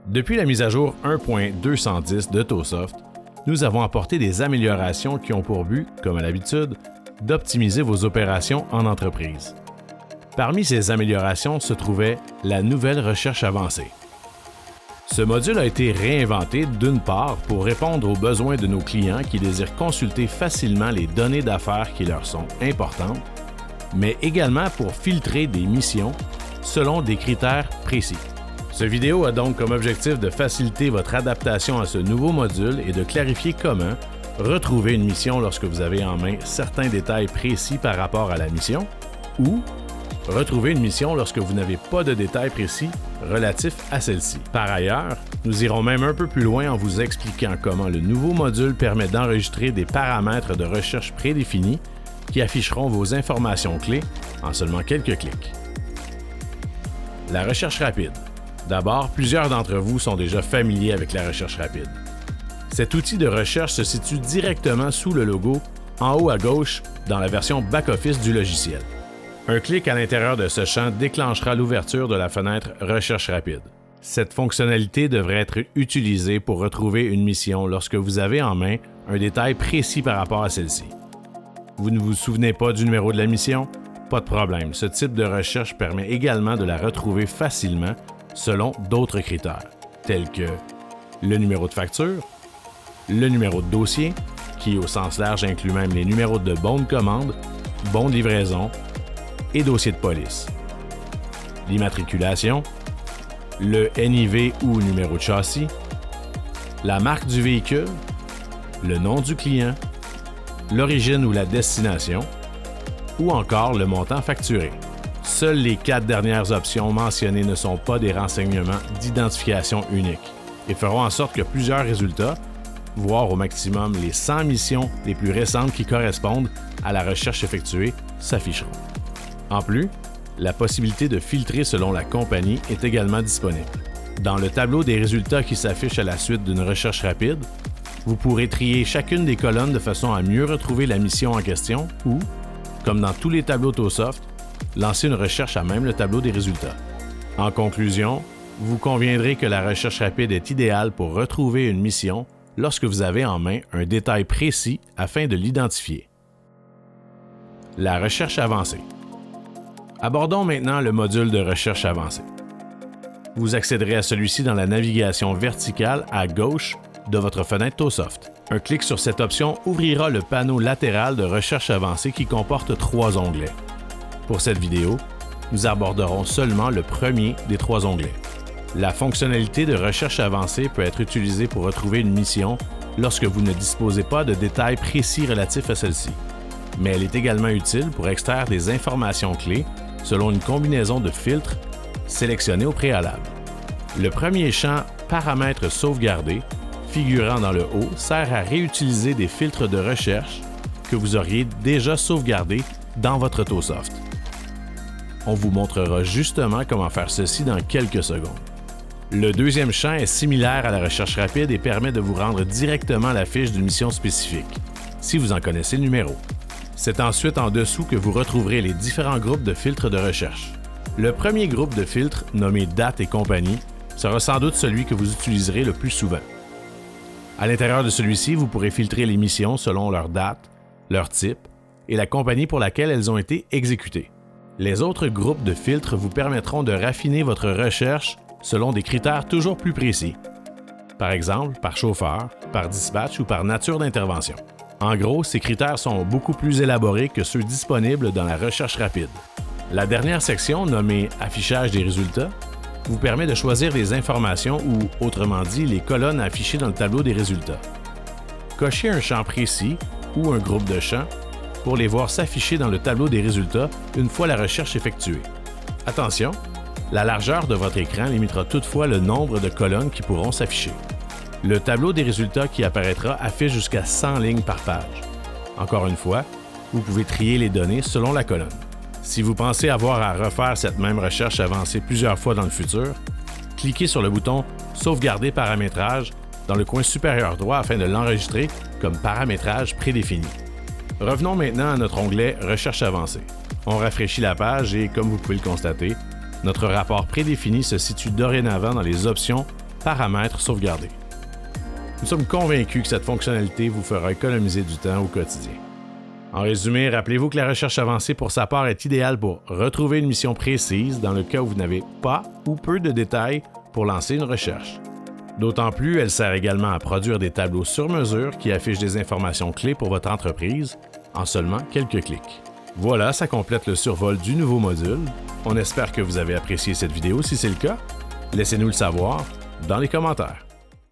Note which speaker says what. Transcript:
Speaker 1: Depuis la mise à jour 1.210 de TOSoft, nous avons apporté des améliorations qui ont pour but, comme à l'habitude, d'optimiser vos opérations en entreprise. Parmi ces améliorations se trouvait la nouvelle recherche avancée. Ce module a été réinventé d'une part pour répondre aux besoins de nos clients qui désirent consulter facilement les données d'affaires qui leur sont importantes, mais également pour filtrer des missions selon des critères précis. Cette vidéo a donc comme objectif de faciliter votre adaptation à ce nouveau module et de clarifier comment retrouver une mission lorsque vous avez en main certains détails précis par rapport à la mission ou retrouver une mission lorsque vous n'avez pas de détails précis relatifs à celle-ci. Par ailleurs, nous irons même un peu plus loin en vous expliquant comment le nouveau module permet d'enregistrer des paramètres de recherche prédéfinis qui afficheront vos informations clés en seulement quelques clics. La recherche rapide. D'abord, plusieurs d'entre vous sont déjà familiers avec la recherche rapide. Cet outil de recherche se situe directement sous le logo, en haut à gauche, dans la version back-office du logiciel. Un clic à l'intérieur de ce champ déclenchera l'ouverture de la fenêtre « Recherche rapide ». Cette fonctionnalité devrait être utilisée pour retrouver une mission lorsque vous avez en main un détail précis par rapport à celle-ci. Vous ne vous souvenez pas du numéro de la mission? Pas de problème, ce type de recherche permet également de la retrouver facilement selon d'autres critères, tels que le numéro de facture, le numéro de dossier, qui au sens large inclut même les numéros de bon de commande, bon de livraison et dossier de police, l'immatriculation, le NIV ou numéro de châssis, la marque du véhicule, le nom du client, l'origine ou la destination, ou encore le montant facturé. Seules les 4 dernières options mentionnées ne sont pas des renseignements d'identification unique et feront en sorte que plusieurs résultats, voire au maximum les 100 missions les plus récentes qui correspondent à la recherche effectuée, s'afficheront. En plus, la possibilité de filtrer selon la compagnie est également disponible. Dans le tableau des résultats qui s'affiche à la suite d'une recherche rapide, vous pourrez trier chacune des colonnes de façon à mieux retrouver la mission en question ou, comme dans tous les tableaux TOSoft, lancer une recherche à même le tableau des résultats. En conclusion, vous conviendrez que la recherche rapide est idéale pour retrouver une mission lorsque vous avez en main un détail précis afin de l'identifier. La recherche avancée. Abordons maintenant le module de recherche avancée. Vous accéderez à celui-ci dans la navigation verticale à gauche de votre fenêtre TOSoft. Un clic sur cette option ouvrira le panneau latéral de recherche avancée qui comporte 3 onglets. Pour cette vidéo, nous aborderons seulement le premier des 3 onglets. La fonctionnalité de recherche avancée peut être utilisée pour retrouver une mission lorsque vous ne disposez pas de détails précis relatifs à celle-ci, mais elle est également utile pour extraire des informations clés selon une combinaison de filtres sélectionnés au préalable. Le premier champ « Paramètres sauvegardés » figurant dans le haut sert à réutiliser des filtres de recherche que vous auriez déjà sauvegardés dans votre TOSoft. On vous montrera justement comment faire ceci dans quelques secondes. Le deuxième champ est similaire à la recherche rapide et permet de vous rendre directement à la fiche d'une mission spécifique, si vous en connaissez le numéro. C'est ensuite en dessous que vous retrouverez les différents groupes de filtres de recherche. Le premier groupe de filtres, nommé Date et compagnie, sera sans doute celui que vous utiliserez le plus souvent. À l'intérieur de celui-ci, vous pourrez filtrer les missions selon leur date, leur type et la compagnie pour laquelle elles ont été exécutées. Les autres groupes de filtres vous permettront de raffiner votre recherche selon des critères toujours plus précis. Par exemple, par chauffeur, par dispatch ou par nature d'intervention. En gros, ces critères sont beaucoup plus élaborés que ceux disponibles dans la recherche rapide. La dernière section, nommée « Affichage des résultats », vous permet de choisir les informations ou, autrement dit, les colonnes affichées dans le tableau des résultats. Cochez un champ précis ou un groupe de champs pour les voir s'afficher dans le tableau des résultats une fois la recherche effectuée. Attention, la largeur de votre écran limitera toutefois le nombre de colonnes qui pourront s'afficher. Le tableau des résultats qui apparaîtra affiche jusqu'à 100 lignes par page. Encore une fois, vous pouvez trier les données selon la colonne. Si vous pensez avoir à refaire cette même recherche avancée plusieurs fois dans le futur, cliquez sur le bouton « Sauvegarder paramétrage » dans le coin supérieur droit afin de l'enregistrer comme paramétrage prédéfini. Revenons maintenant à notre onglet « Recherche avancée ». On rafraîchit la page et, comme vous pouvez le constater, notre rapport prédéfini se situe dorénavant dans les options Paramètres sauvegardés. Nous sommes convaincus que cette fonctionnalité vous fera économiser du temps au quotidien. En résumé, rappelez-vous que la recherche avancée pour sa part est idéale pour retrouver une mission précise dans le cas où vous n'avez pas ou peu de détails pour lancer une recherche. D'autant plus, elle sert également à produire des tableaux sur mesure qui affichent des informations clés pour votre entreprise en seulement quelques clics. Voilà, ça complète le survol du nouveau module. On espère que vous avez apprécié cette vidéo. Si c'est le cas, laissez-nous le savoir dans les commentaires.